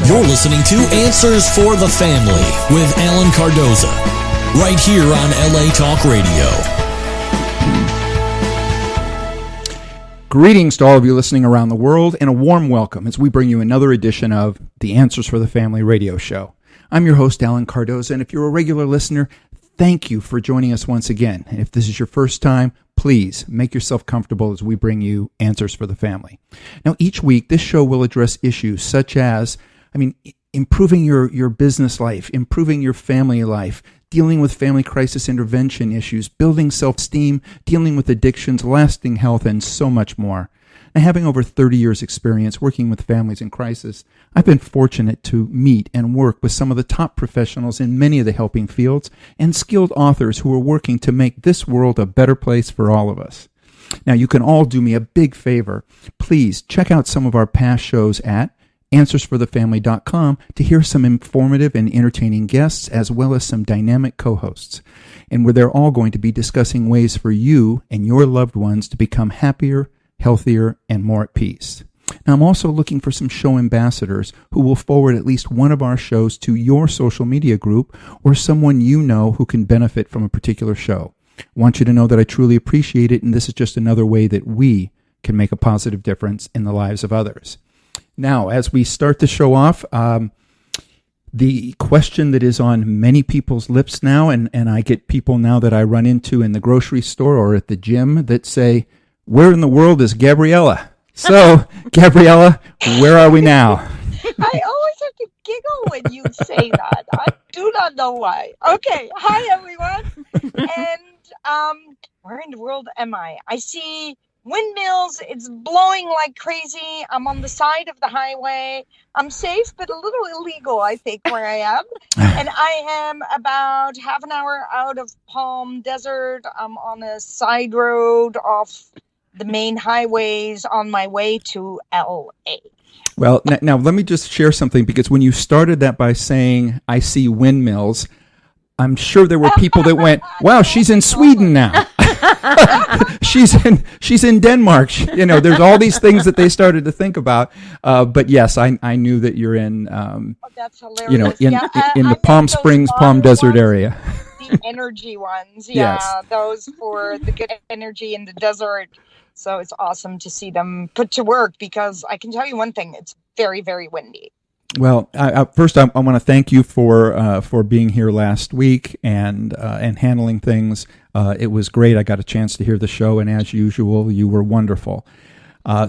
You're listening to Answers for the Family with Alan Cardoza, right here on LA Talk Radio. Greetings to all of you listening around the world, and a warm welcome as we bring you another edition of the Answers for the Family radio show. I'm your host, Alan Cardoza, and if you're a regular listener, thank you for joining us once again. And if this is your first time, please make yourself comfortable as we bring you Answers for the Family. Now, each week, this show will address issues such as, improving your business life, improving your family life, dealing with family crisis intervention issues, building self-esteem, dealing with addictions, lasting health, and so much more. Now, having over 30 years experience working with families in crisis, I've been fortunate to meet and work with some of the top professionals in many of the helping fields and skilled authors who are working to make this world a better place for all of us. Now, you can all do me a big favor. Please check out some of our past shows at AnswersForTheFamily.com to hear some informative and entertaining guests as well as some dynamic co-hosts. And where they're all going to be discussing ways for you and your loved ones to become happier, healthier, and more at peace. Now, I'm also looking for some show ambassadors who will forward at least one of our shows to your social media group or someone you know who can benefit from a particular show. I want you to know that I truly appreciate it, and this is just another way that we can make a positive difference in the lives of others. Now, as we start the show off, the question that is on many people's lips now, and I get people now that I run into in the grocery store or at the gym that say, "Where in the world is Gabriella?" So, Gabriella, where are we now? I always have to giggle when you say that. I do not know why. Okay, hi everyone. And where in the world am I? I see windmills. It's blowing like crazy. I'm on the side of the highway. I'm safe, but a little illegal, I think, where I am. And I am about half an hour out of Palm Desert. I'm on a side road off the main highways on my way to LA. Well, now let me just share something, because when you started that by saying, "I see windmills," I'm sure there were people that went, "Wow, she's in Sweden now." she's in Denmark. There's all these things that they started to think about. But yes, I knew that you're in, that's hilarious. In the Palm Springs, Palm Desert area. The energy ones. Yes. Those for the good energy in the desert. So it's awesome to see them put to work, because I can tell you one thing, it's very, very windy. Well, first I want to thank you for being here last week and handling things. It was great. I got a chance to hear the show, and as usual, you were wonderful.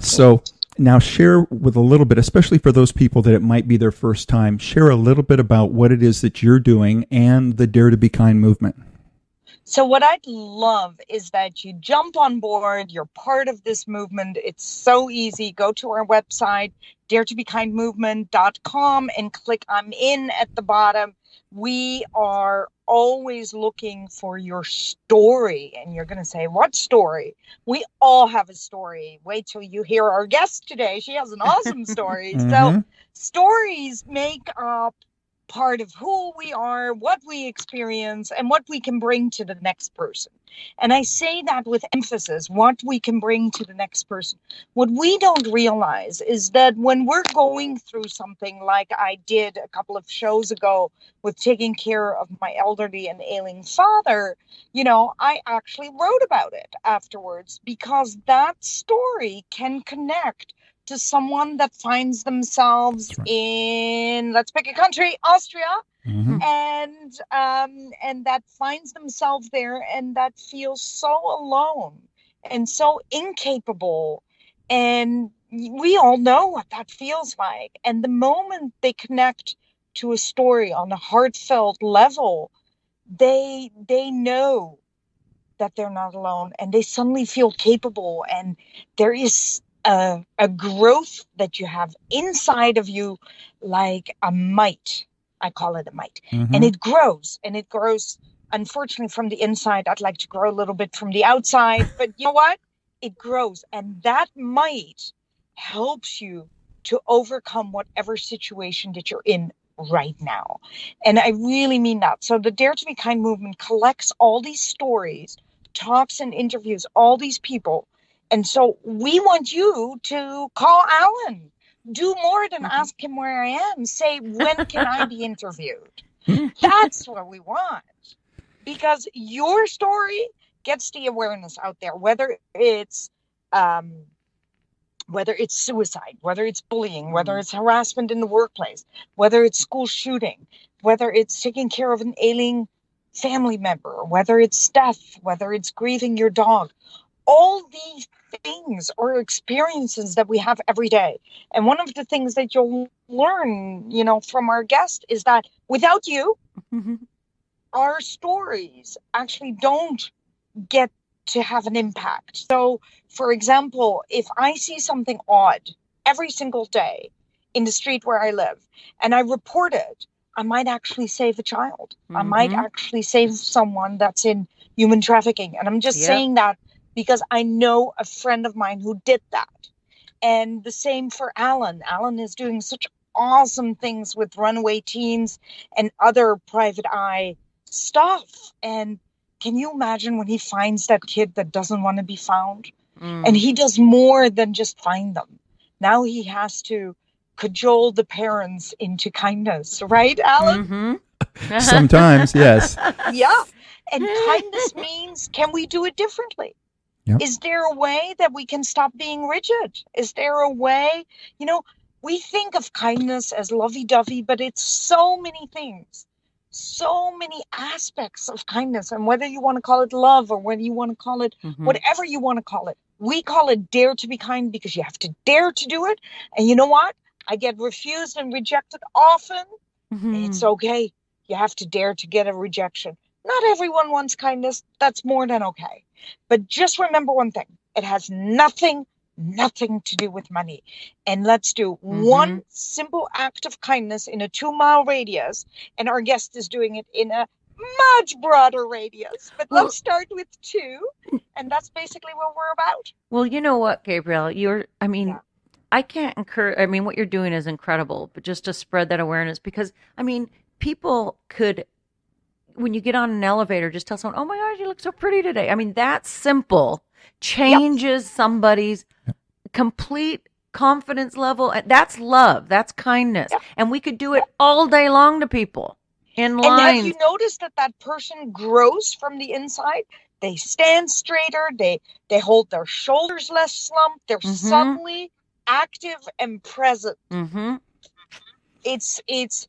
So now share with a little bit, especially for those people that it might be their first time, share a little bit about what it is that you're doing and the Dare to Be Kind movement. So what I'd love is that you jump on board. You're part of this movement. It's so easy. Go to our website, daretobekindmovement.com, and click I'm in at the bottom. We are always looking for your story. And you're going to say, what story? We all have a story. Wait till you hear our guest today. She has an awesome story. Mm-hmm. So stories make up part of who we are, what we experience, and what we can bring to the next person. And I say that with emphasis, what we can bring to the next person. What we don't realize is that when we're going through something like I did a couple of shows ago with taking care of my elderly and ailing father, I actually wrote about it afterwards, because that story can connect to someone that finds themselves in, let's pick a country, Austria, mm-hmm. and that finds themselves there and that feels so alone and so incapable. And we all know what that feels like. And the moment they connect to a story on a heartfelt level, they know that they're not alone, and they suddenly feel capable, and there is a growth that you have inside of you, like a mite. I call it a mite. Mm-hmm. And it grows, unfortunately, from the inside. I'd like to grow a little bit from the outside, but you know what? It grows, and that mite helps you to overcome whatever situation that you're in right now. And I really mean that. So the Dare to Be Kind movement collects all these stories, talks and interviews all these people. And so we want you to call Alan. do more than ask him where I am. Say, when can I be interviewed? That's what we want. Because your story gets the awareness out there, whether it's suicide, whether it's bullying, whether it's harassment in the workplace, whether it's school shooting, whether it's taking care of an ailing family member, whether it's death, whether it's grieving your dog. All these things are experiences that we have every day. And one of the things that you'll learn, from our guest is that without you, our stories actually don't get to have an impact. So, for example, if I see something odd every single day in the street where I live and I report it, I might actually save a child. I might actually save someone that's in human trafficking. And I'm just saying that because I know a friend of mine who did that. And the same for Alan. Alan is doing such awesome things with runaway teens and other private eye stuff. And can you imagine when he finds that kid that doesn't want to be found? And he does more than just find them. Now he has to cajole the parents into kindness, right, Alan? Sometimes, yes. Yeah. And kindness means, can we do it differently? Yep. Is there a way that we can stop being rigid? Is there a way, we think of kindness as lovey-dovey, but it's so many things. So many aspects of kindness, and whether you want to call it love or whether you want to call it whatever you want to call it, we call it dare to be kind because you have to dare to do it. And you know what? I get refused and rejected often. It's okay. You have to dare to get a rejection. Not everyone wants kindness. That's more than okay. But just remember one thing. It has nothing to do with money. And let's do one simple act of kindness in a 2-mile radius. And our guest is doing it in a much broader radius. But let's start with 2. And that's basically what we're about. Well, you know what, Gabrielle? I can't encourage, what you're doing is incredible, but just to spread that awareness, because, people could, when you get on an elevator, just tell someone, oh my gosh, you look so pretty today. That simple changes somebody's complete confidence level. That's love. That's kindness. And we could do it all day long to people in line. And have you noticed that person grows from the inside? They stand straighter. They hold their shoulders less slumped. They're suddenly active and present. It's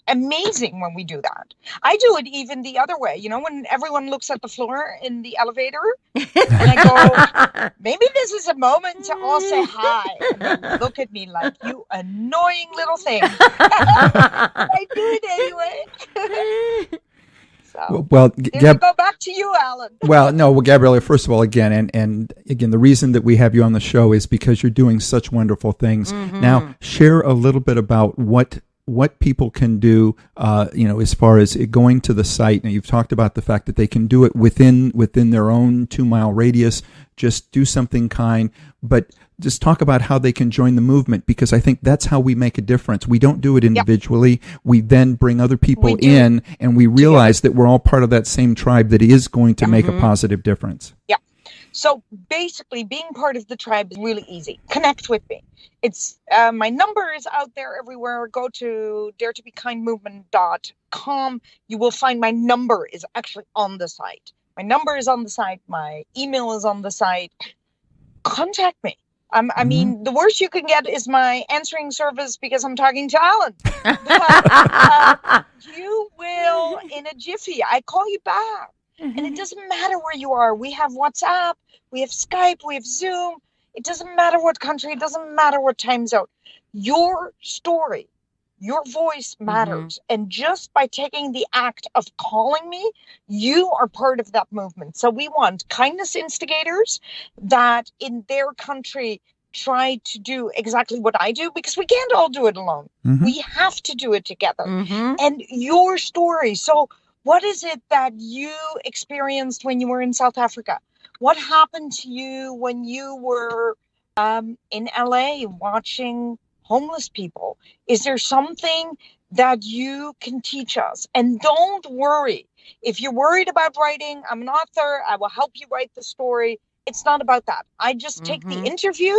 amazing when we do that. I do it even the other way. When everyone looks at the floor in the elevator, and I go, maybe this is a moment to all say hi. And they look at me like, you annoying little thing. I do it anyway. Well, go back to you, Alan. Well, Gabriella, first of all, again, and again, the reason that we have you on the show is because you're doing such wonderful things. Now, share a little bit about what people can do, as far as going to the site. And you've talked about the fact that they can do it within their own 2-mile radius, just do something kind, but just talk about how they can join the movement, because I think that's how we make a difference. We don't do it individually. We then bring other people in, and we realize that we're all part of that same tribe that is going to make a positive difference. Yeah. So basically, being part of the tribe is really easy. Connect with me. It's my number is out there everywhere. Go to daretobekindmovement.com. You will find my number is actually on the site. My number is on the site. My email is on the site. Contact me. The worst you can get is my answering service because I'm talking to Alan. But, you will in a jiffy. I call you back. And it doesn't matter where you are. We have WhatsApp, we have Skype, we have Zoom. It doesn't matter what country. It doesn't matter what time zone. Your story, your voice matters. And just by taking the act of calling me, you are part of that movement. So we want kindness instigators that in their country try to do exactly what I do, because we can't all do it alone. We have to do it together. And your story. So what is it that you experienced when you were in South Africa? What happened to you when you were in LA watching homeless people? Is there something that you can teach us? And don't worry. If you're worried about writing, I'm an author. I will help you write the story. It's not about that. I just take the interview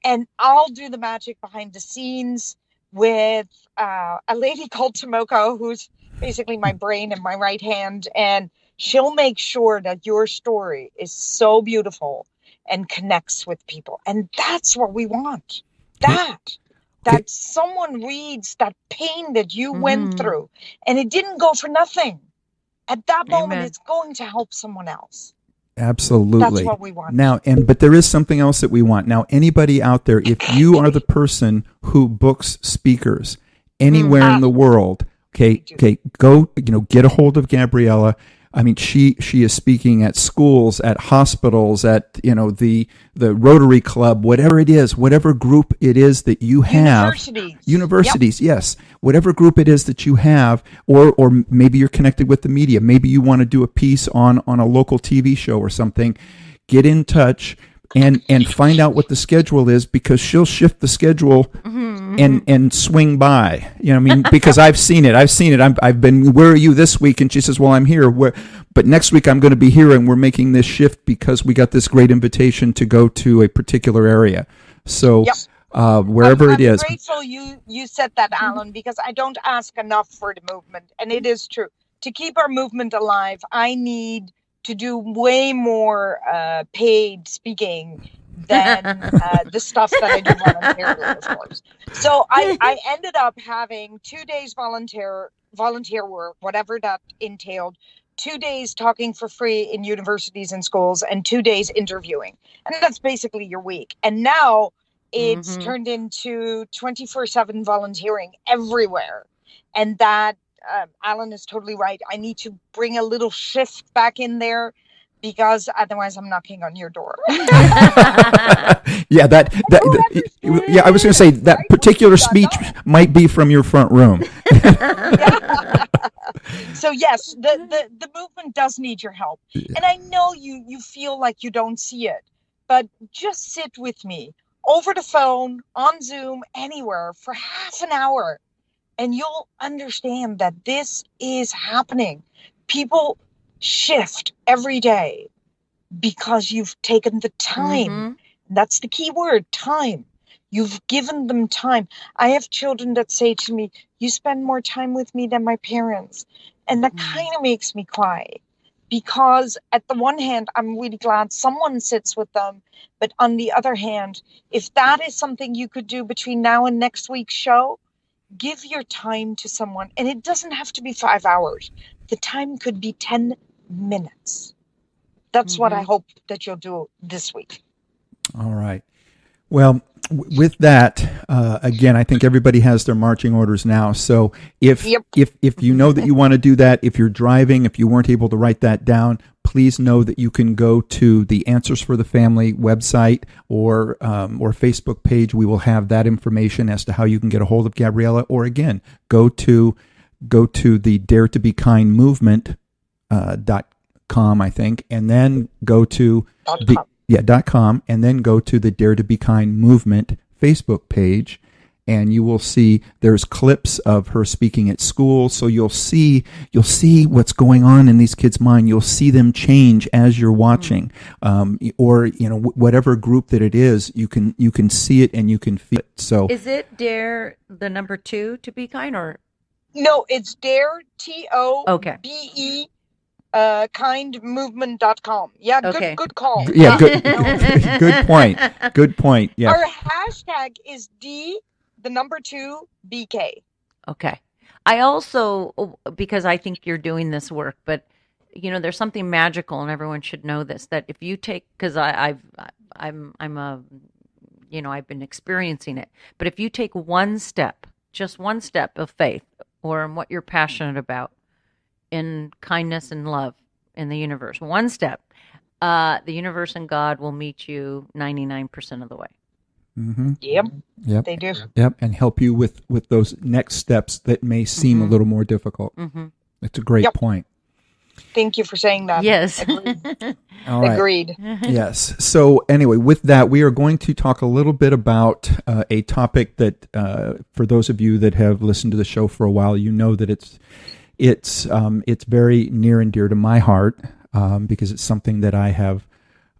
And I'll do the magic behind the scenes with a lady called Tomoko, who's basically my brain and my right hand. And she'll make sure that your story is so beautiful and connects with people. And that's what we want. That someone reads that pain that you went through, and it didn't go for nothing. At that moment, it's going to help someone else. Absolutely. That's what we want. Now, but there is something else that we want. Now, anybody out there, if you are the person who books speakers anywhere in the world, okay, go, get a hold of Gabriella. I mean, she is speaking at schools, at hospitals, at, the Rotary Club, whatever it is, whatever group it is that you have. Universities, yep. Yes. Whatever group it is that you have, or maybe you're connected with the media. Maybe you want to do a piece on a local TV show or something. Get in touch and find out what the schedule is, because she'll shift the schedule and swing by. Because I've seen it. I've been, where are you this week? And she says, well, I'm here. But next week I'm going to be here, and we're making this shift because we got this great invitation to go to a particular area. So wherever it is. I'm grateful you said that, Alan, because I don't ask enough for the movement. And it is true. To keep our movement alive, I need to do way more paid speaking than the stuff that I do voluntarily, of course. So I ended up having 2 days volunteer work, whatever that entailed, 2 days talking for free in universities and schools, and 2 days interviewing. And that's basically your week. And now it's turned into 24/7 volunteering everywhere. And that, Alan is totally right. I need to bring a little shift back in there, because otherwise I'm knocking on your door. Yeah, I was going to say that particular speech might be from your front room. So yes, the movement does need your help. And I know you feel like you don't see it, but just sit with me over the phone, on Zoom, anywhere for half an hour, and you'll understand that this is happening. People shift every day because you've taken the time. That's the key word, time. You've given them time. I have children that say to me, you spend more time with me than my parents. And that kind of makes me cry, because at the one hand, I'm really glad someone sits with them. But on the other hand, if that is something you could do between now and next week's show, give your time to someone. And it doesn't have to be 5 hours. The time could be 10 minutes. That's what I hope that you'll do this week. All right. Well, with that, again, I think everybody has their marching orders now. So if you know that you want to do that, if you're driving, if you weren't able to write that down, please know that you can go to the Answers for the Family website or Facebook page. We will have that information as to how you can get a hold of Gabriella. Or again, go to the Dare to Be Kind movement .com, I think, and then go to .com, and then go to the Dare to Be Kind movement Facebook page, and you will see there's clips of her speaking at school. So you'll see what's going on in these kids' mind. You'll see them change as you're watching, or whatever group that it is. You can see it and you can feel it. So is it Dare the number 2 to be kind, or no? It's Dare TOBE. kindmovement.com. Yeah, okay. Good call. Yeah, good point. Good point. Yeah. Our hashtag is D2BK. Okay. I also, because I think you're doing this work, but there's something magical, and everyone should know this, that if you take, because I've been experiencing it, but if you take one step, just one step of faith, or in what you're passionate about, in kindness and love in the universe, one step, the universe and God will meet you 99% of the way. Yep, they do. Yep, and help you with those next steps that may seem a little more difficult. That's a great point. Thank you for saying that. Yes. Agreed. All right. Agreed. Yes. So anyway, with that, we are going to talk a little bit about a topic that, for those of you that have listened to the show for a while, you know that it's very near and dear to my heart, because it's something that I have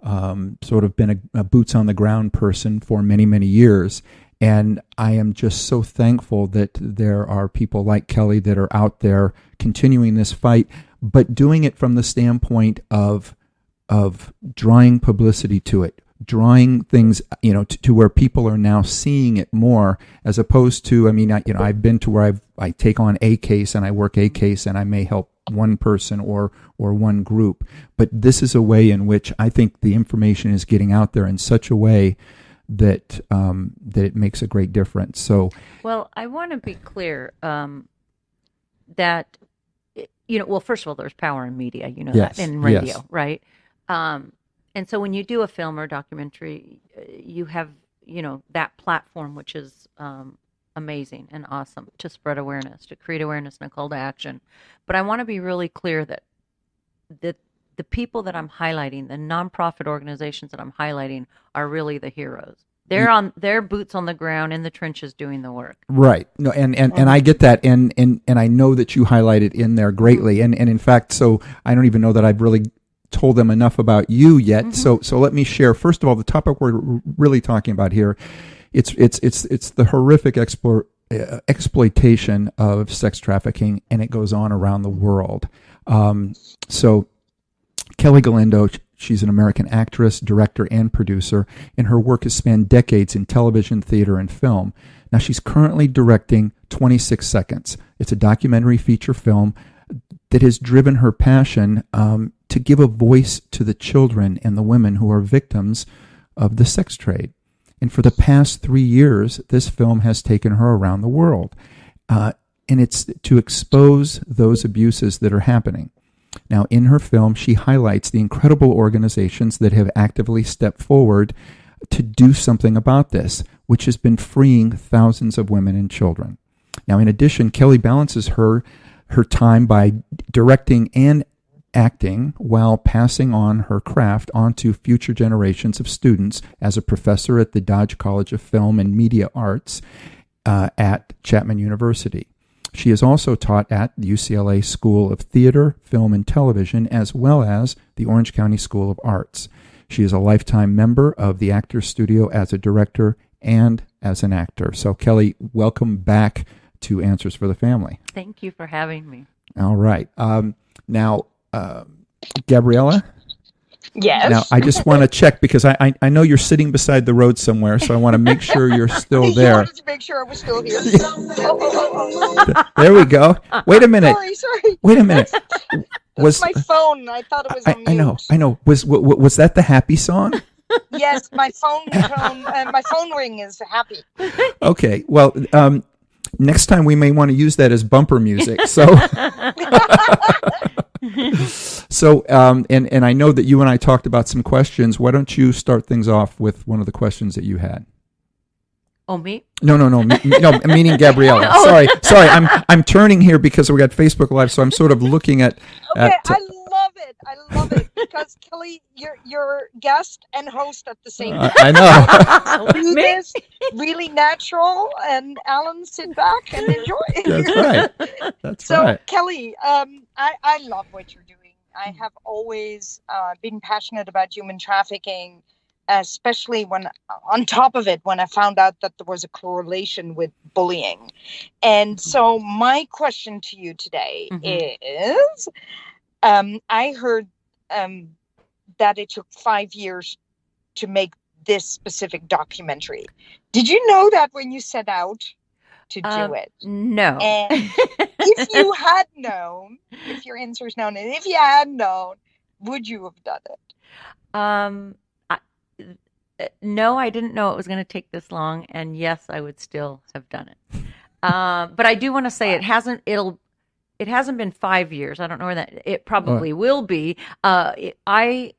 sort of been a boots on the ground person for many, many years. And I am just so thankful that there are people like Kelly that are out there continuing this fight, but doing it from the standpoint of drawing publicity to it, drawing things, to where people are now seeing it more, as opposed to, I've been to where I take on a case and I work a case and I may help one person or one group. But this is a way in which I think the information is getting out there in such a way that it makes a great difference. So, well, I want to be clear that, well, first of all, there's power in media, yes, that, in radio, yes. right? And so when you do a film or documentary, you have, that platform, which is amazing and awesome to spread awareness, to create awareness and a call to action. But I want to be really clear that the people that I'm highlighting, the nonprofit organizations that I'm highlighting, are really the heroes. They're on their boots on the ground in the trenches doing the work. Right. No, and I get that, and I know that you highlighted in there greatly, and in fact, so I don't even know that I've really told them enough about you yet. So let me share. First of all, the topic we're really talking about here, it's the horrific exploitation of sex trafficking, and it goes on around the world. So Kelly Galindo, she's an American actress, director, and producer, and her work has spanned decades in television, theater, and film. Now, she's currently directing 26 Seconds. It's a documentary feature film that has driven her passion to give a voice to the children and the women who are victims of the sex trade. And for the past 3 years, this film has taken her around the world. And it's to expose those abuses that are happening. Now, in her film, she highlights the incredible organizations that have actively stepped forward to do something about this, which has been freeing thousands of women and children. Now, in addition, Kelly balances her time by directing and acting while passing on her craft onto future generations of students as a professor at the Dodge College of Film and Media Arts at Chapman University. She has also taught at the UCLA School of Theater, Film, and Television, as well as the Orange County School of Arts. She is a lifetime member of the Actors Studio as a director and as an actor. So, Kelly, welcome back to Answers for the Family. Thank you for having me. All right. Now, Gabriella? Yes. Now, I just want to check because I know you're sitting beside the road somewhere, so I want to make sure you're still there. You wanted to make sure I was still here. There we go. Wait a minute. Sorry. Wait a minute. That's my phone. I thought it was on mute. I know. Was that the happy song? Yes, my phone ring is happy. Okay. Well, next time we may want to use that as bumper music. So, and I know that you and I talked about some questions. Why don't you start things off with one of the questions that you had? Oh, me? No, meaning Gabriella. Sorry. I'm turning here because we got Facebook Live, so I'm sort of looking at. Okay, I love it because Kelly, you're guest and host at the same time. I know. Do this really natural, and Alan, sit back and enjoy. That's right. That's so, right. Kelly, I love what you're doing. I have always been passionate about human trafficking, especially when, on top of it, when I found out that there was a correlation with bullying. And so my question to you today is, I heard that it took 5 years to make this specific documentary. Did you know that when you set out to do it? No. And if you had known, if your answer is known, and if you had known, would you have done it? No, I didn't know it was going to take this long, and yes, I would still have done it. But I do want to say it hasn't been 5 years. I don't know where that. It probably will be. I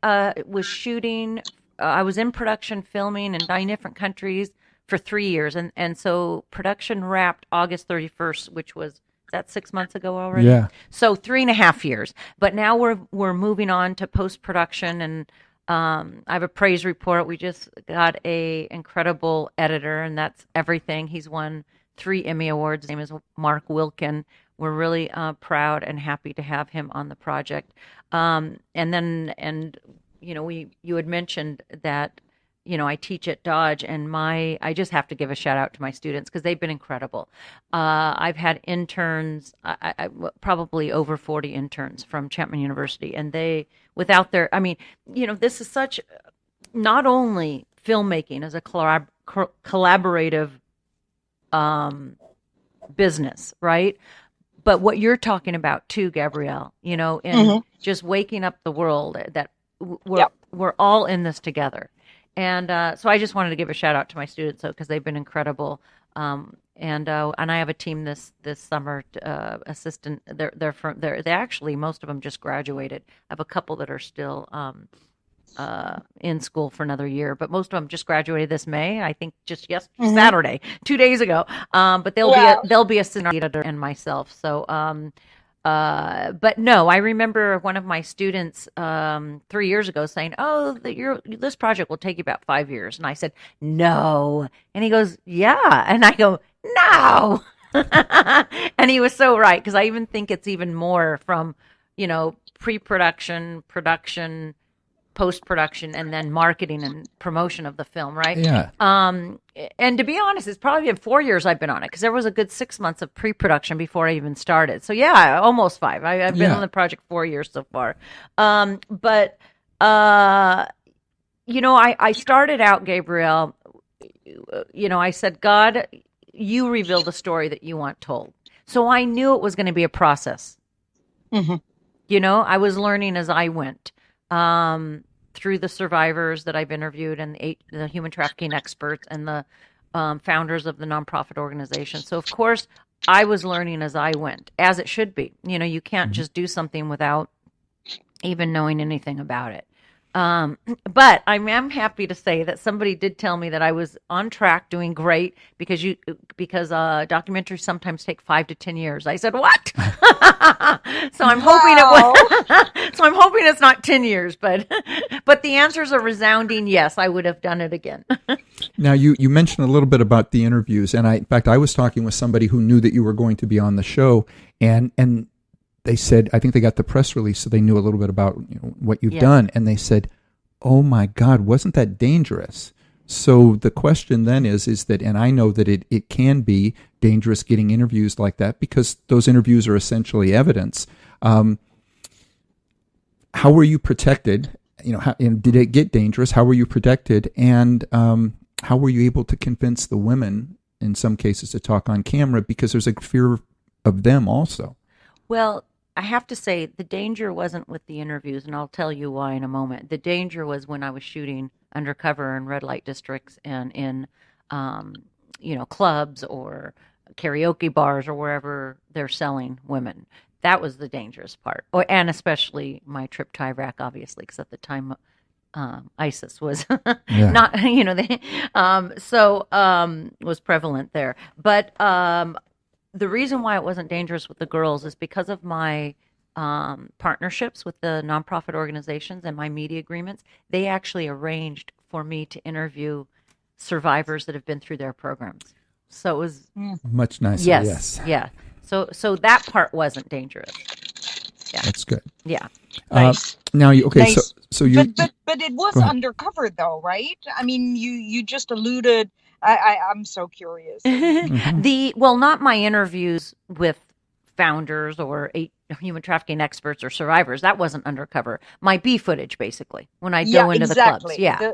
was shooting. I was in production, filming in 9 different countries for 3 years, and so production wrapped August 31st, which was that 6 months ago already. Yeah. So 3.5 years. But now we're moving on to post production, and I have a praise report. We just got a incredible editor, and that's everything. He's won 3 Emmy Awards. His name is Mark Wilkin. We're really proud and happy to have him on the project. And you had mentioned that, I teach at Dodge, and I just have to give a shout out to my students because they've been incredible. I've had interns, probably over 40 interns from Chapman University, and without their, this is such, not only filmmaking as a collaborative business, right? But what you're talking about too, Gabrielle, and just waking up the world that we're all in this together. And so I just wanted to give a shout out to my students because they've been incredible. And I have a team this summer, assistant. They actually, most of them just graduated. I have a couple that are still in school for another year, but most of them just graduated this May. I think just Saturday, 2 days ago. But they'll be a senior editor and myself. So, but no, I remember one of my students 3 years ago saying, "Oh, this project will take you about 5 years," and I said, "No," and he goes, "Yeah," and I go, "No," and he was so right because I even think it's even more from pre-production, production, post-production, and then marketing and promotion of the film, right? Yeah. And to be honest, it's probably been 4 years I've been on it because there was a good 6 months of pre-production before I even started. So yeah, almost 5. I've been on the project 4 years so far. But I started out, Gabrielle, I said, God, you reveal the story that you want told. So I knew it was going to be a process. Mm-hmm. I was learning as I went. Through the survivors that I've interviewed and the human trafficking experts and the founders of the nonprofit organization. So, of course, I was learning as I went, as it should be. You can't just do something without even knowing anything about it. But I am happy to say that somebody did tell me that I was on track, doing great, because documentaries sometimes take 5 to 10 years. I said, "What?" So I'm hoping it was. So I'm hoping it's not 10 years, but the answer is a resounding yes. I would have done it again. Now you mentioned a little bit about the interviews, and in fact I was talking with somebody who knew that you were going to be on the show, and they said, I think they got the press release, so they knew a little bit about what you've done, and they said, "Oh my God, wasn't that dangerous?" So the question then is that, and I know that it can be dangerous getting interviews like that because those interviews are essentially evidence. How were you protected? And did it get dangerous? How were you protected? And how were you able to convince the women, in some cases, to talk on camera because there's a fear of them also? Well, I have to say the danger wasn't with the interviews, and I'll tell you why in a moment. The danger was when I was shooting undercover in red light districts and in, clubs or karaoke bars or wherever they're selling women. That was the dangerous part. And especially my trip to Iraq, obviously, because at the time ISIS was not, was prevalent there. But the reason why it wasn't dangerous with the girls is because of my partnerships with the nonprofit organizations and my media agreements. They actually arranged for me to interview survivors that have been through their programs. So it was much nicer. Yes. Yeah. So that part wasn't dangerous. Yeah. That's good. Yeah. Nice. Now Nice. so you but it was undercover though, right? I mean, you just alluded. I'm so curious. Not my interviews with founders or human trafficking experts or survivors. That wasn't undercover. My B footage, basically, when I go into the clubs. Yeah,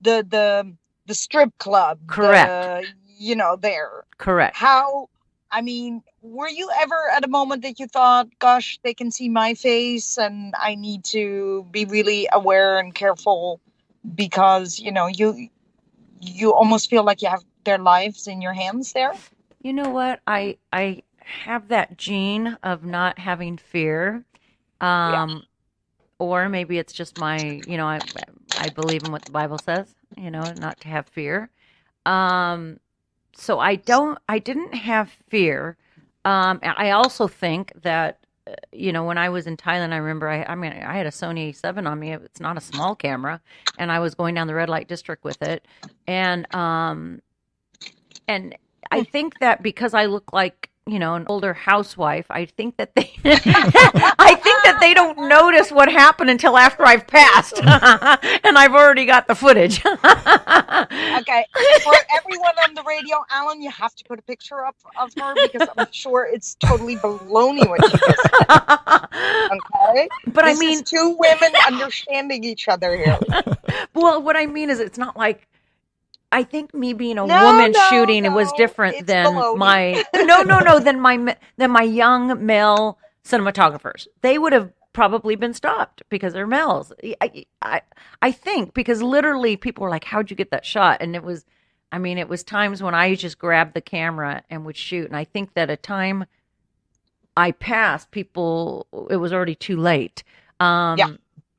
the strip club. Correct. There. Correct. Were you ever at a moment that you thought, "Gosh, they can see my face, and I need to be really aware and careful," because you almost feel like you have their lives in your hands there? You know what? I have that gene of not having fear. Or maybe it's just my, I believe in what the Bible says, not to have fear. So I didn't have fear. I also think that, when I was in Thailand, I remember I had a Sony A7 on me. It's not a small camera, and I was going down the red light district with it. And I think that because I look like an older housewife, I think that they, I think that they don't notice what happened until after I've passed, and I've already got the footage. Okay, for everyone on the radio, Alan, you have to put a picture up of her because I'm sure it's totally baloney what she just said. Okay, But this I mean, is two women understanding each other here. well, what I mean is, it's not like. I think me being a No, woman no, shooting it was no, different it's than baloney. my than my young male cinematographers. They would have probably been stopped because they're males. I think, because literally people were like, "How'd you get that shot?" And it was times when I just grabbed the camera and would shoot. And I think that a time I passed, it was already too late. Yeah.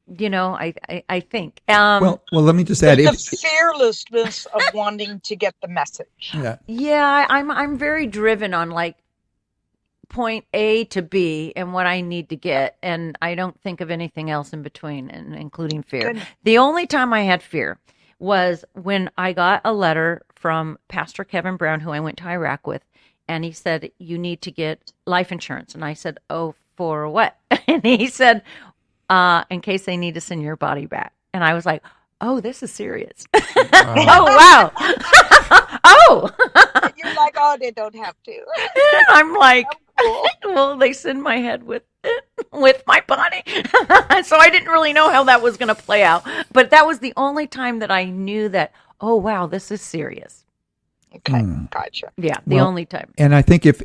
I think. Well, let me just add, The fearlessness of wanting to get the message. Yeah, I'm very driven on like point A to B and what I need to get, and I don't think of anything else in between, and including fear. Good. The only time I had fear was when I got a letter from Pastor Kevin Brown, who I went to Iraq with, and he said, "You need to get life insurance." And I said, "Oh, for what?" And he said, "In case they need to send your body back." And I was like, "Oh, this is serious." Oh, wow. Oh. You're like, "Oh, they don't have to." And I'm like, Cool. "Well, they send my head with my body." So I didn't really know how that was going to play out. But that was the only time that I knew that, oh, wow, this is serious. Okay, gotcha. Yeah, the only time. And I think if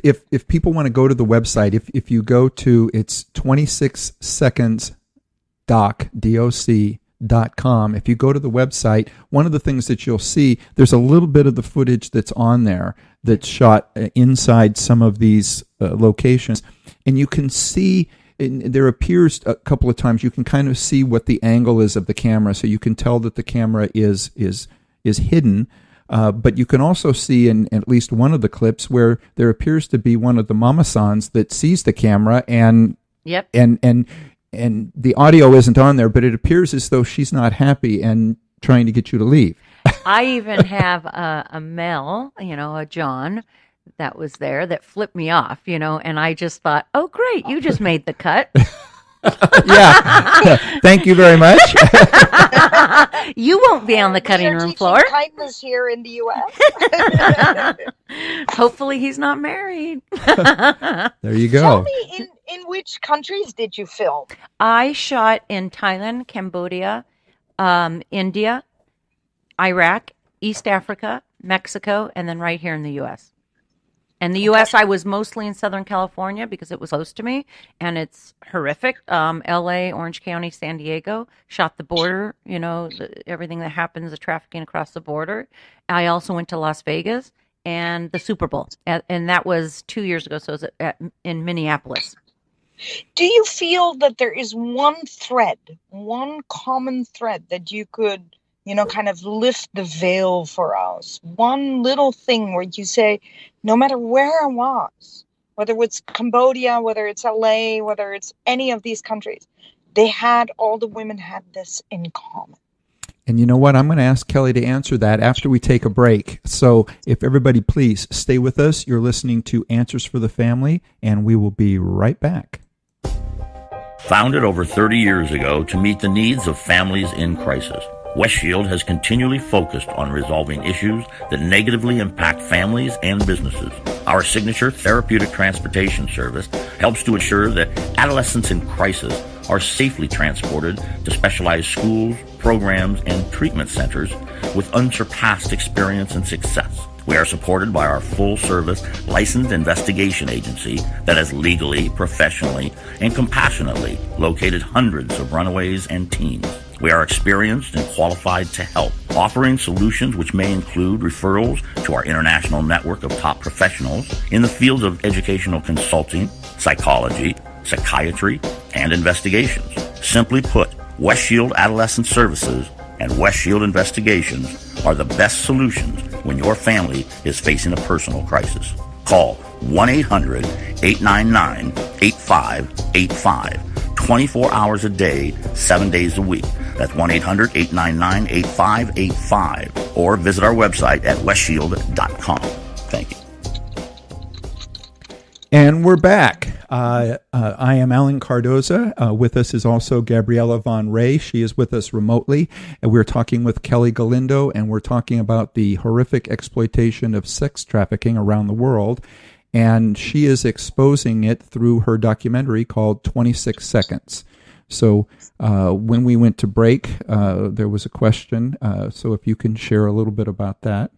people want to go to the website, if you go to, it's 26secondsdoc.com. If you go to the website, one of the things that you'll see, there's a little bit of the footage that's on there that's shot inside some of these locations. And you can see, there appears a couple of times, you can kind of see what the angle is of the camera. So you can tell that the camera is hidden. But you can also see in at least one of the clips where there appears to be one of the mama-sans that sees the camera and Yep. and the audio isn't on there, but it appears as though she's not happy and trying to get you to leave. I even have a Mel, a John that was there that flipped me off, and I just thought, oh, great, you just made the cut. Yeah. Thank you very much. You won't be on the cutting We are room teaching floor. kindness here in the U.S. Hopefully he's not married. There you go. Tell me, in which countries did you film? I shot in Thailand, Cambodia, India, Iraq, East Africa, Mexico, and then right here in the U.S. And the U.S., I was mostly in Southern California because it was close to me, and it's horrific. L.A., Orange County, San Diego, shot the border, everything that happens, the trafficking across the border. I also went to Las Vegas and the Super Bowl, and that was 2 years ago, so it was in Minneapolis. Do you feel that there is one common thread that you could, kind of lift the veil for us? One little thing where you say, no matter where I was, whether it's Cambodia, whether it's LA, whether it's any of these countries, all the women had this in common. And you know what? I'm going to ask Kelly to answer that after we take a break. So if everybody please stay with us. You're listening to Answers for the Family, and we will be right back. Founded over 30 years ago to meet the needs of families in crisis, West Shield has continually focused on resolving issues that negatively impact families and businesses. Our signature therapeutic transportation service helps to ensure that adolescents in crisis are safely transported to specialized schools, programs, and treatment centers with unsurpassed experience and success. We are supported by our full-service licensed investigation agency that has legally, professionally, and compassionately located hundreds of runaways and teens. We are experienced and qualified to help, offering solutions which may include referrals to our international network of top professionals in the fields of educational consulting, psychology, psychiatry, and investigations. Simply put, West Shield Adolescent Services and West Shield Investigations are the best solutions when your family is facing a personal crisis. Call 1-800-899-8585. 24 hours a day, 7 days a week. That's 1-800-899-8585. Or visit our website at westshield.com. Thank you. And we're back. I am Alan Cardoza. With us is also Gabriella Von Ray. She is with us remotely. And we're talking with Kelly Galindo, and we're talking about the horrific exploitation of sex trafficking around the world. And she is exposing it through her documentary called 26 Seconds. So when we went to break, there was a question. So if you can share a little bit about that.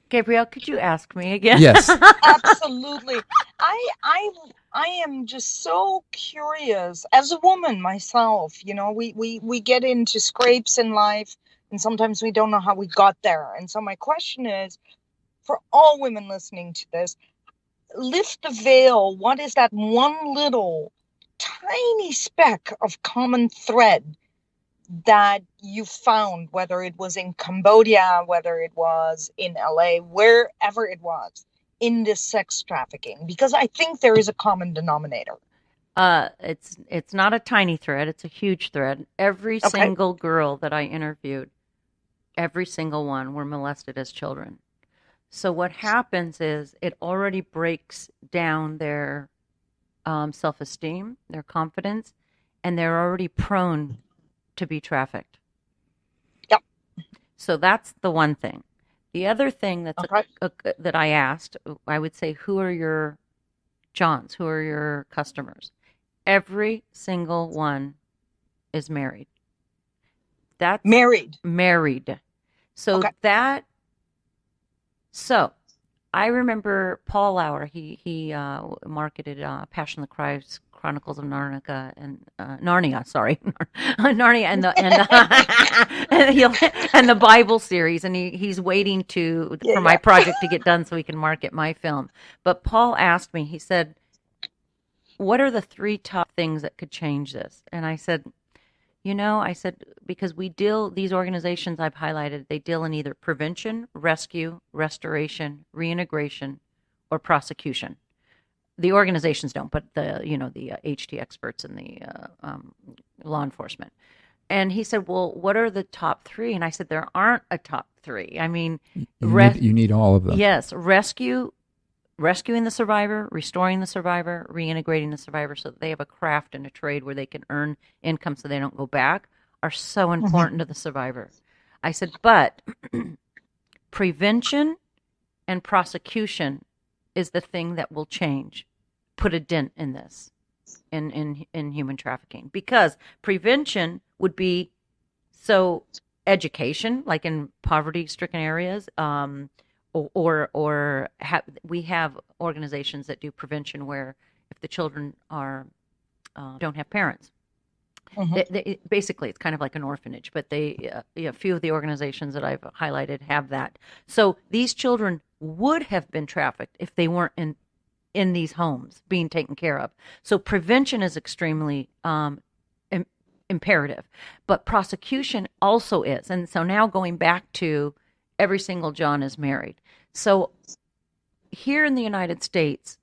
Gabrielle, could you ask me again? Yes. Absolutely. I am just so curious as a woman myself. You know, we get into scrapes in life, and sometimes we don't know how we got there. And so my question is, for all women listening to this, lift the veil. What is that one little tiny speck of common thread that you found, whether it was in Cambodia, whether it was in LA, wherever it was, in this sex trafficking? Because I think there is a common denominator. It's not a tiny thread, it's a huge thread. Every single girl that I interviewed, every single one were molested as children. So what happens is it already breaks down their self-esteem, their confidence, and they're already prone to be trafficked. Yep. So that's the one thing. The other thing that's that I asked, I would say, who are your Johns? Who are your customers? Every single one is married. That's married. So So I remember Paul Lauer. He marketed Passion of the Christ, Chronicles of Narnia, and Narnia. Sorry, Narnia, and the Bible series. And he's waiting for my project to get done so he can market my film. But Paul asked me. He said, "What are the 3 top things that could change this?" And I said, because these organizations I've highlighted, they deal in either prevention, rescue, restoration, reintegration, or prosecution. The organizations don't, but the HT experts and the law enforcement. And he said, well, what are the top 3? And I said, there aren't a top 3. I mean, you need all of them. Yes, rescuing the survivor, restoring the survivor, reintegrating the survivor so that they have a craft and a trade where they can earn income so they don't go back, are so important to the survivor. I said, but prevention and prosecution is the thing that will put a dent in this, in human trafficking. Because prevention would be education, like in poverty-stricken areas, we have organizations that do prevention where if the children don't have parents, basically it's kind of like an orphanage, but a few of the organizations that I've highlighted have that. So these children would have been trafficked if they weren't in these homes being taken care of. So prevention is extremely imperative, but prosecution also is. And so now going back to every single John is married. So here in the United States,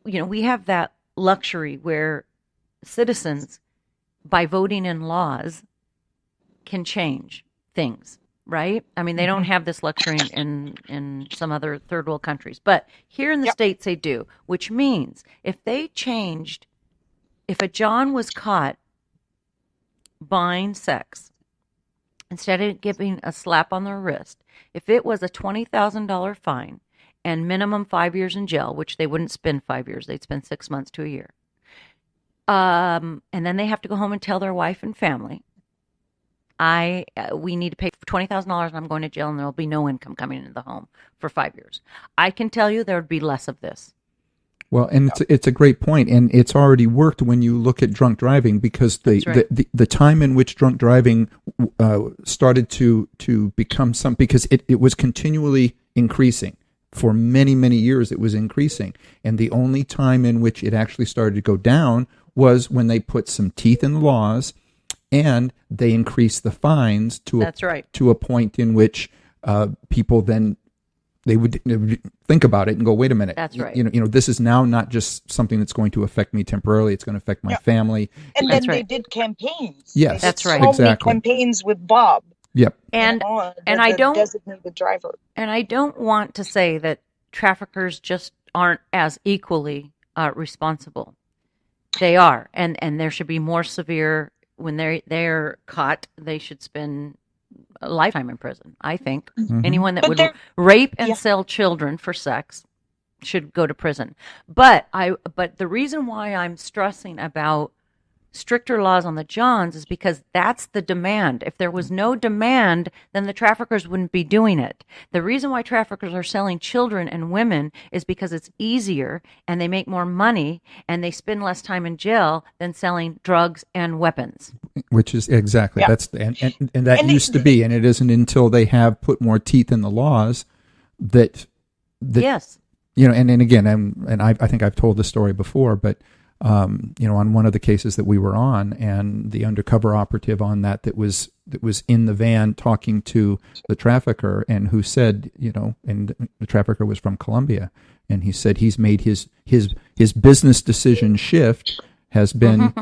we have that luxury where citizens, by voting in laws, can change things, right? I mean, they don't have this luxury in some other third world countries. But here in the States, they do, which means if a John was caught buying sex, instead of giving a slap on the wrist, if it was a $20,000 fine and minimum 5 years in jail, which they wouldn't spend 5 years, they'd spend 6 months to a year. And then they have to go home and tell their wife and family, we need to pay $20,000 and I'm going to jail and there'll be no income coming into the home for 5 years. I can tell you there would be less of this. Well, and it's a great point, and it's already worked when you look at drunk driving, because the time in which drunk driving started to become because it was continually increasing. For many, many years it was increasing, and the only time in which it actually started to go down was when they put some teeth in the laws and they increased the fines to a point in which people then they would think about it and go, wait a minute. That's right. This is now not just something that's going to affect me temporarily. It's going to affect my family. And then they did campaigns. Yes, that's right. So many campaigns with Bob. Yep. And I don't designated driver. And I don't want to say that traffickers just aren't as equally responsible. They are, and there should be more severe when they're caught. They should spend a lifetime in prison. I think anyone that would rape and sell children for sex should go to prison. But the reason why I'm stressing about stricter laws on the Johns is because that's the demand. If there was no demand, then the traffickers wouldn't be doing it. The reason why traffickers are selling children and women is because it's easier and they make more money and they spend less time in jail than selling drugs and weapons. Which is exactly that's and that used to be, and it isn't until they have put more teeth in the laws that yes. You know, and again, I think I've told this story before, but you know, on one of the cases that we were on, and the undercover operative on that was in the van talking to the trafficker, and who said, you know, and the trafficker was from Colombia, and he said he's made his business decision shift has been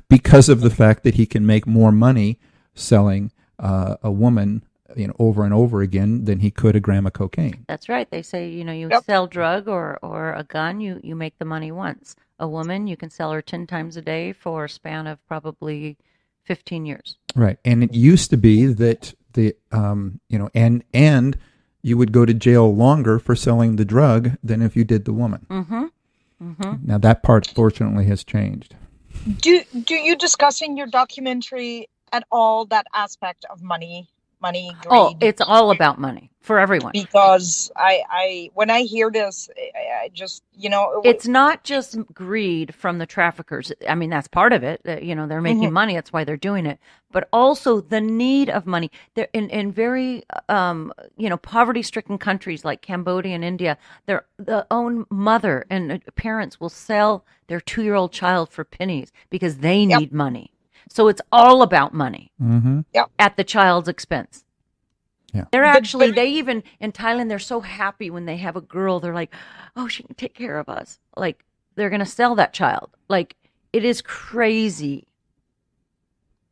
because of the fact that he can make more money selling a woman, you know, over and over again than he could a gram of cocaine. That's right. They say, you know, you sell drug or a gun, you make the money once. A woman, you can sell her 10 times a day for a span of probably 15 years. Right. And it used to be that you know, and you would go to jail longer for selling the drug than if you did the woman. Now that part, fortunately, has changed. Do you discuss in your documentary at all that aspect of money, greed? Oh, it's all about money for everyone. Because I when I hear this, I just, you know, it's not just greed from the traffickers. I mean, that's part of it. You know, they're making money. That's why they're doing it. But also the need of money. They're in very, you know, poverty-stricken countries like Cambodia and India, their own mother and parents will sell their 2-year-old child for pennies because they need money. So it's all about money at the child's expense. Yeah. They're actually, they even, in Thailand, they're so happy when they have a girl. They're like, oh, she can take care of us. Like, they're going to sell that child. Like, it is crazy.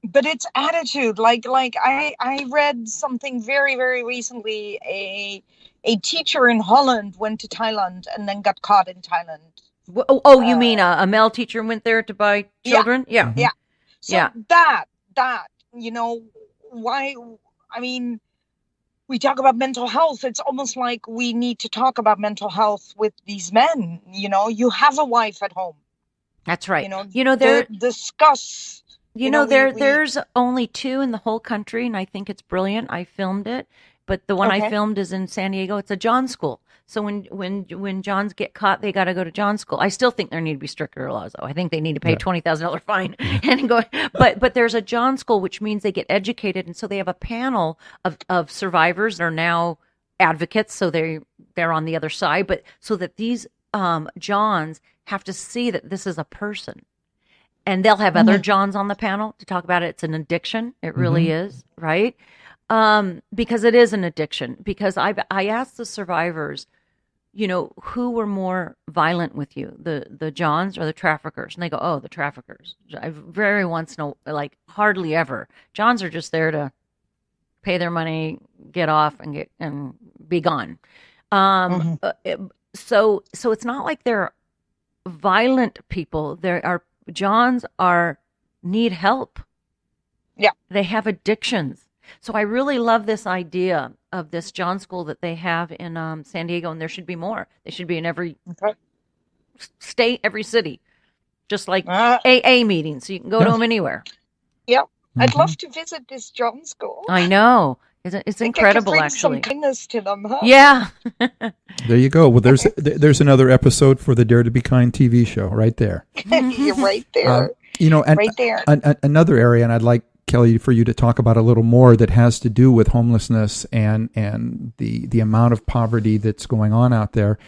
But it's attitude. Like I read something very, very recently. A teacher in Holland went to Thailand and then got caught in Thailand. Oh, you mean a male teacher went there to buy children? Yeah. Yeah. So that, you know, why, I mean, we talk about mental health. It's almost like we need to talk about mental health with these men. You know, you have a wife at home. That's right. You know, discuss. There's only 2 in the whole country, and I think it's brilliant. I filmed it, but the one I filmed is in San Diego. It's a John school. So when Johns get caught, they got to go to John school. I still think there need to be stricter laws, though. I think they need to pay a $20,000 fine and go. But there's a John school, which means they get educated, and so they have a panel of survivors that are now advocates. So they're on the other side, but so that these Johns have to see that this is a person, and they'll have other Johns on the panel to talk about it. It's an addiction. It really is, right? Because it is an addiction. Because I asked the survivors, you know, who were more violent with you, the Johns or the traffickers? And they go, oh, the traffickers. I very once know, like hardly ever. Johns are just there to pay their money, get off, and be gone. So it's not like they're violent people. Johns need help. Yeah, they have addictions. So I really love this idea of this John school that they have in San Diego, and there should be more. They should be in every state, every city, just like AA meetings. So you can go to them anywhere. Yeah, I'd love to visit this John school. I know. It's incredible, actually. Some kindness to them, huh? Yeah. There you go. Well, there's another episode for the Dare to Be Kind TV show right there. You're right there. You know, and right there. Another area, and I'd like, Kelly, for you to talk about a little more, that has to do with homelessness and the amount of poverty that's going on out there.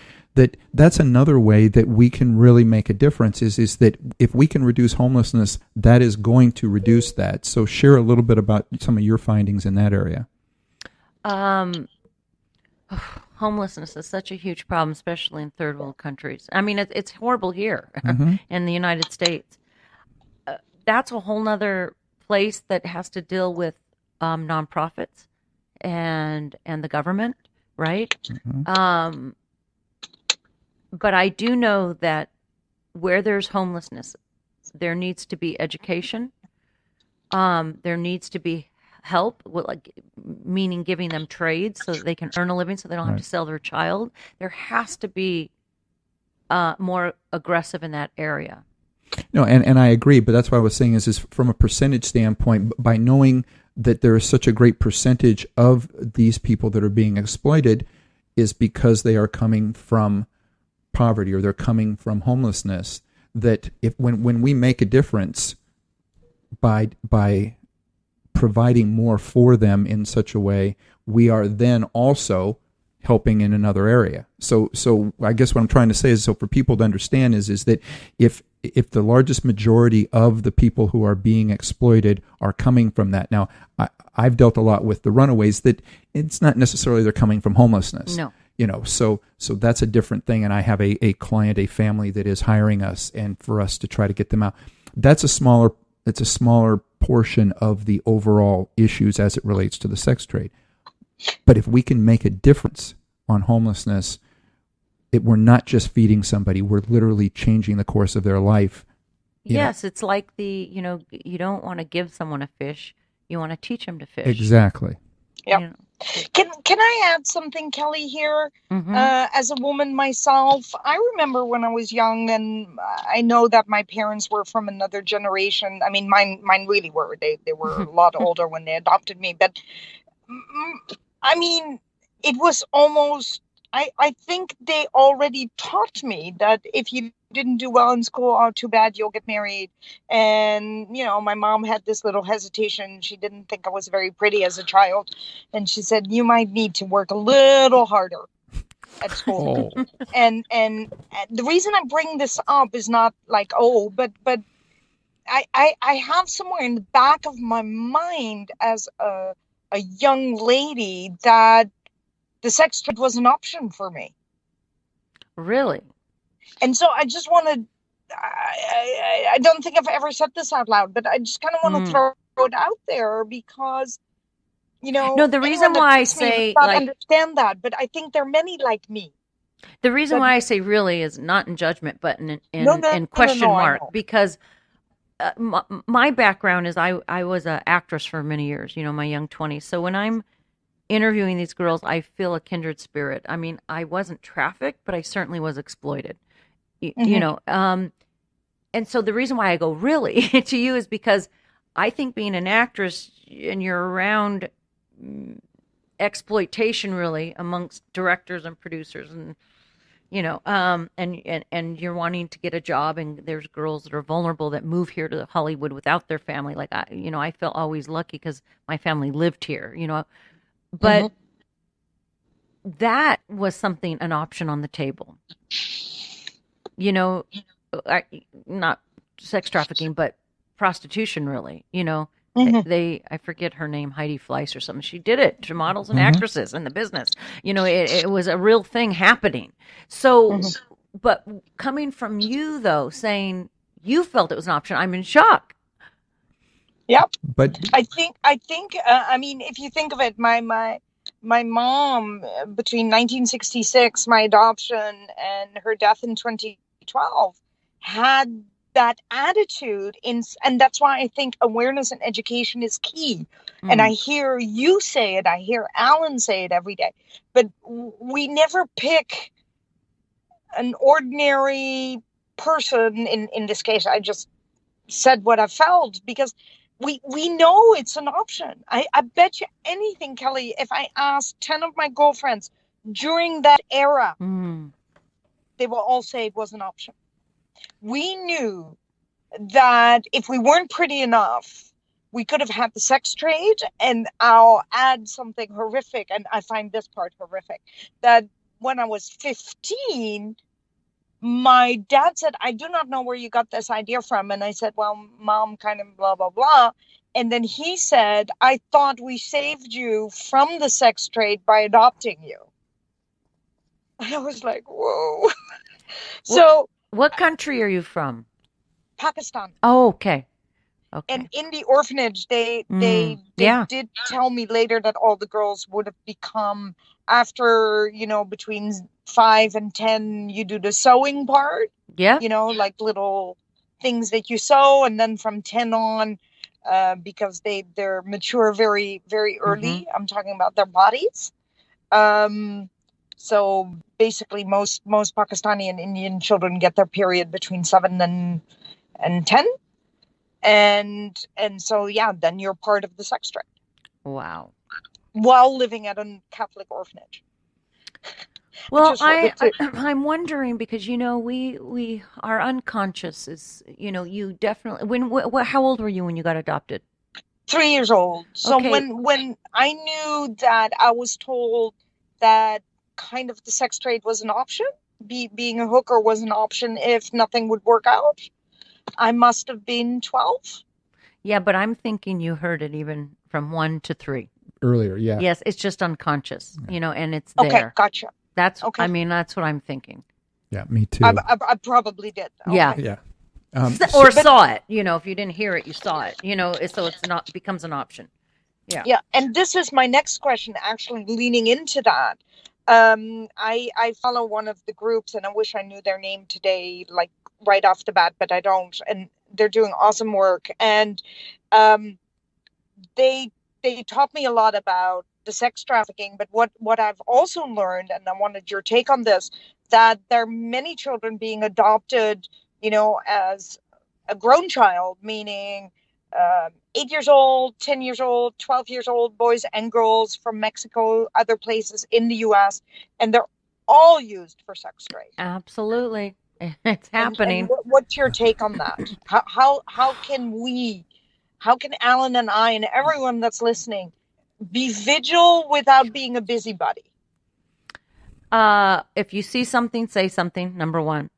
That's another way that we can really make a difference is that if we can reduce homelessness, that is going to reduce that. So share a little bit about some of your findings in that area. Homelessness is such a huge problem, especially in third world countries. I mean, it's horrible here in the United States. That's a whole nother place that has to deal with nonprofits and the government, right? But I do know that where there's homelessness, there needs to be education. There needs to be help, meaning giving them trades so that they can earn a living, so they don't have to sell their child. There has to be more aggressive in that area. No, and I agree, but that's what I was saying is from a percentage standpoint, by knowing that there is such a great percentage of these people that are being exploited is because they are coming from poverty or they're coming from homelessness, that when we make a difference by providing more for them in such a way, we are then also helping in another area. So I guess what I'm trying to say is, so for people to understand is that if the largest majority of the people who are being exploited are coming from that. Now, I've dealt a lot with the runaways that it's not necessarily they're coming from homelessness. No. So that's a different thing. And I have a client, a family that is hiring us and for us to try to get them out. It's a smaller portion of the overall issues as it relates to the sex trade. But if we can make a difference on homelessness, we're not just feeding somebody, we're literally changing the course of their life. Yes, it's like you don't want to give someone a fish, you want to teach them to fish. Exactly. Yeah. You know. Can I add something, Kelly, here? As a woman myself, I remember when I was young, and I know that my parents were from another generation. I mean, mine really were. They were a lot older when they adopted me. But, I mean, it was almost, I think they already taught me that if you didn't do well in school, oh, too bad, you'll get married. And, my mom had this little hesitation. She didn't think I was very pretty as a child. And she said, you might need to work a little harder at school. Oh. And the reason I bring this up is not like, but I have somewhere in the back of my mind as a young lady that the sex trade was an option for me. Really? And so I just want to, I don't think I've ever said this out loud, but I just kind of want to throw it out there because, No, the reason why I say, understand that, but I think there are many like me. The reason why I say really is not in judgment, but in question mark, because my background is I was an actress for many years, my young 20s. So when I'm interviewing these girls, I feel a kindred spirit. I mean, I wasn't trafficked, but I certainly was exploited. And so the reason why I go really to you is because I think being an actress and you're around exploitation really amongst directors and producers and and you're wanting to get a job, and there's girls that are vulnerable that move here to Hollywood without their family. Like I felt always lucky because my family lived here, but that was an option on the table. Not sex trafficking, but prostitution, really. I forget her name, Heidi Fleiss or something. She did it to models and actresses in the business. It was a real thing happening. So, but coming from you though, saying you felt it was an option, I'm in shock. Yep. But I think. I mean, if you think of it, my mom between 1966, my adoption, and her death in 2012, had that attitude and that's why I think awareness and education is key. And I hear you say it, I hear Alan say it every day, but we never pick an ordinary person. In this case, I just said what I felt because we know it's an option. I bet you anything, Kelly, if I asked 10 of my girlfriends during that era, they will all say it was an option. We knew that if we weren't pretty enough, we could have had the sex trade. And I'll add something horrific, and I find this part horrific, that when I was 15, my dad said, I do not know where you got this idea from. And I said, well, Mom, kind of blah, blah, blah. And then he said, I thought we saved you from the sex trade by adopting you. And I was like, whoa. So what country are you from? Pakistan. Oh, okay. And in the orphanage, they did tell me later that all the girls would have become after, between 5 and 10, you do the sewing part, Yeah. like little things that you sew. And then from 10 on, because they're mature very, very early. I'm talking about their bodies. So basically most Pakistani and Indian children get their period between 7 and 10. And so, then you're part of the sex trade. Wow. While living at a Catholic orphanage. Well, I'm wondering because we our unconscious is you definitely how old were you when you got adopted? 3 years old. So Okay. when I knew that, I was told that kind of the sex trade was an option, being a hooker was an option if nothing would work out. I must have been 12. Yeah, but I'm thinking you heard it even from 1 to 3. Earlier, yeah. Yes, it's just unconscious, and it's Okay, there. gotcha. That's okay. That's what I'm thinking. Yeah, me too. I probably did. Okay. Yeah. Yeah. Or saw it. If you didn't hear it, you saw it. So it's not becomes an option. Yeah. Yeah, and this is my next question, actually leaning into that. I follow one of the groups, and I wish I knew their name today, like right off the bat, but I don't. And they're doing awesome work. And they taught me a lot about the sex trafficking. But what I've also learned, and I wanted your take on this, that there are many children being adopted, as a grown child, meaning 8 years old, 10 years old, 12 years old, boys and girls from Mexico, other places in the U.S., and they're all used for sex trade. Absolutely. It's happening. And what's your take on that? How can Alan and I and everyone that's listening be vigilant without being a busybody? If you see something, say something, number one.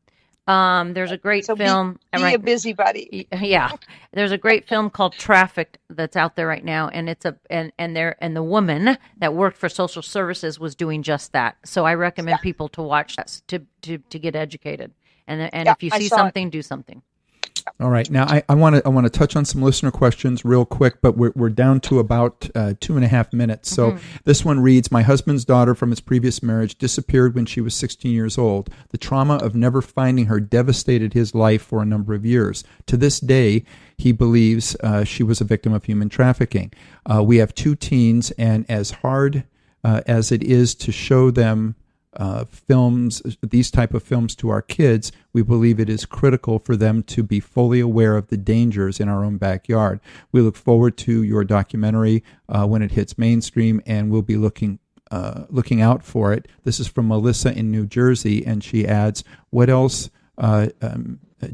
There's a great film. Be a busybody. Yeah. There's a great film called Trafficked that's out there right now. And it's and the woman that worked for social services was doing just that. So I recommend people to watch that to get educated. And if you see something, do something. All right. Now, I want to touch on some listener questions real quick, but we're down to about 2.5 minutes. So this one reads, my husband's daughter from his previous marriage disappeared when she was 16 years old. The trauma of never finding her devastated his life for a number of years. To this day, he believes she was a victim of human trafficking. We have 2 teens, and as hard as it is to show them films, these type of films to our kids, we believe it is critical for them to be fully aware of the dangers in our own backyard. We look forward to your documentary when it hits mainstream, and we'll be looking out for it. This is from Melissa in New Jersey, and she adds, what else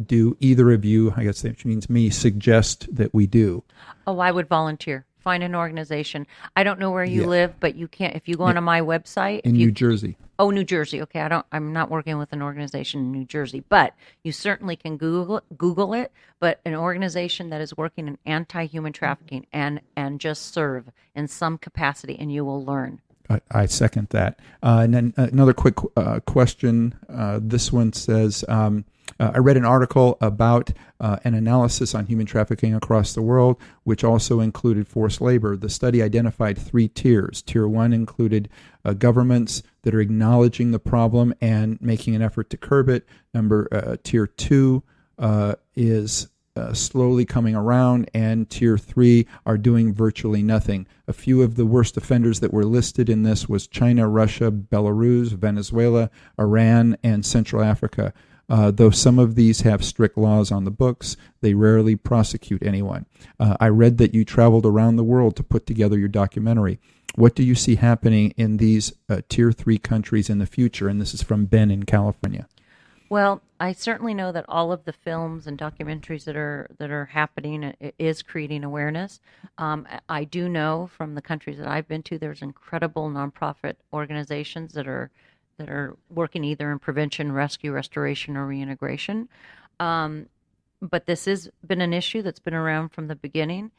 do either of you, I guess that means me, suggest that we do? Oh, I would volunteer. Find an organization. I don't know where you live, but you can't. If you go onto my website, in New Jersey. Oh, New Jersey. Okay, I'm not working with an organization in New Jersey, but you certainly can Google it. But an organization that is working in anti-human trafficking and just serve in some capacity, and you will learn. I second that. And then another quick question. This one says, I read an article about an analysis on human trafficking across the world, which also included forced labor. The study identified 3 tiers. Tier 1 included governments that are acknowledging the problem and making an effort to curb it. Tier 2 is slowly coming around, and Tier 3 are doing virtually nothing. A few of the worst offenders that were listed in this was China, Russia, Belarus, Venezuela, Iran, and Central Africa. Though some of these have strict laws on the books, they rarely prosecute anyone. I read that you traveled around the world to put together your documentary. What do you see happening in these Tier 3 countries in the future? And this is from Ben in California. Well, I certainly know that all of the films and documentaries that are happening is creating awareness. I do know from the countries that I've been to, there's incredible nonprofit organizations that are working either in prevention, rescue, restoration, or reintegration. But this has been an issue that's been around from the beginning,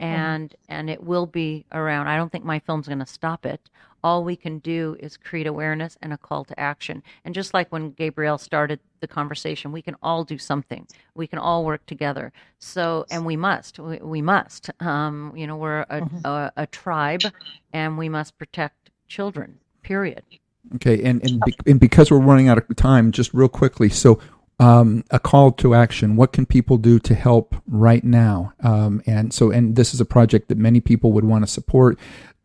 and it will be around. I don't think my film's going to stop it. All we can do is create awareness and a call to action. And just like when Gabrielle started the conversation, we can all do something. We can all work together. So, and we must. We must. We're a tribe, and we must protect children. period. Okay, and because we're running out of time, just real quickly, so a call to action. What can people do to help right now? And this is a project that many people would want to support.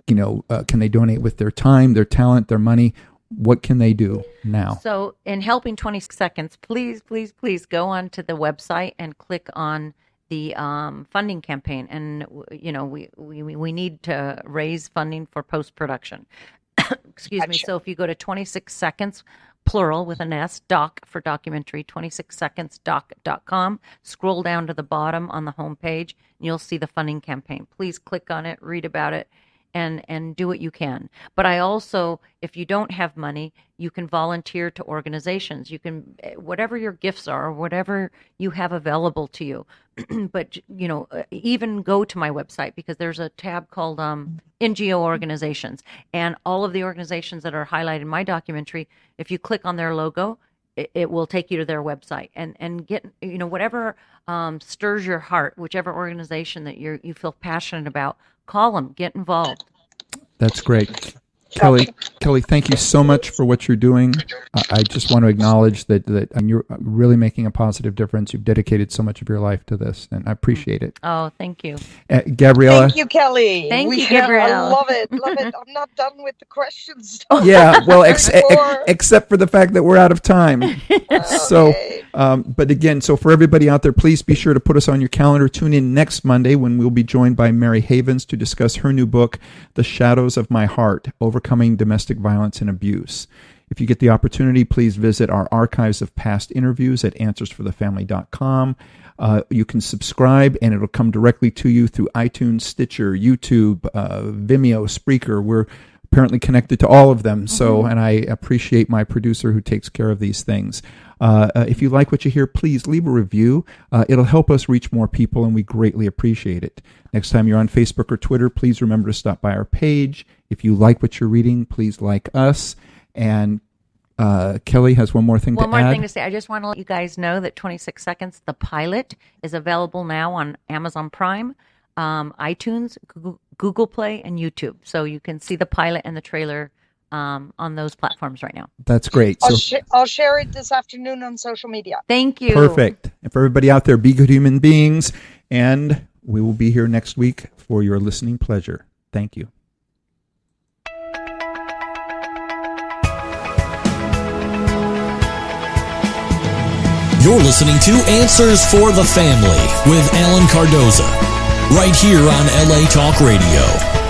Can they donate with their time, their talent, their money? What can they do now? So in helping 20 seconds, please go on to the website and click on the funding campaign. And, we need to raise funding for post-production. Excuse me. So if you go to 26 seconds, plural with an S, doc for documentary, 26secondsdoc.com, scroll down to the bottom on the home page, and you'll see the funding campaign. Please click on it, read about it, and do what you can. But I also, if you don't have money, you can volunteer to organizations. You can, whatever your gifts are, whatever you have available to you. But, even go to my website, because there's a tab called NGO organizations. And all of the organizations that are highlighted in my documentary, if you click on their logo, it will take you to their website and get, whatever stirs your heart, whichever organization that you feel passionate about, call them, get involved. That's great. Kelly, thank you so much for what you're doing. I just want to acknowledge that you're really making a positive difference. You've dedicated so much of your life to this, and I appreciate it. Oh, thank you. Gabriella. Thank you, Kelly. Thank you, Gabriella. I love it. I'm not done with the questions. Yeah, well, except for the fact that we're out of time. So, but again, so for everybody out there, please be sure to put us on your calendar. Tune in next Monday when we'll be joined by Mary Havens to discuss her new book, The Shadows of My Heart, Overcoming Domestic Violence and Abuse. If you get the opportunity, please visit our archives of past interviews at answersforthefamily.com. You can subscribe, and it'll come directly to you through iTunes, Stitcher, YouTube, Vimeo, Spreaker. We're apparently connected to all of them. So, and I appreciate my producer who takes care of these things. If you like what you hear, please leave a review. It'll help us reach more people, and we greatly appreciate it. Next time you're on Facebook or Twitter, please remember to stop by our page. If you like what you're reading, please like us. And Kelly has one more thing to add. One more thing to say. I just want to let you guys know that 26 Seconds, the pilot, is available now on Amazon Prime, iTunes, Google Play, and YouTube. So you can see the pilot and the trailer on those platforms right now. That's great. I'll share it this afternoon on social media. Thank you. Perfect. And for everybody out there, be good human beings. And we will be here next week for your listening pleasure. Thank you. You're listening to Answers for the Family with Alan Cardoza, right here on LA Talk Radio.